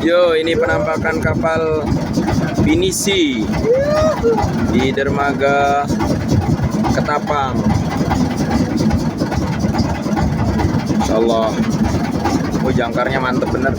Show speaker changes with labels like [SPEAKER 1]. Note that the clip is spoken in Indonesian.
[SPEAKER 1] Yo, ini penampakan kapal pinisi di dermaga Ketapang. Insyaallah. Oh, jangkarnya mantep bener.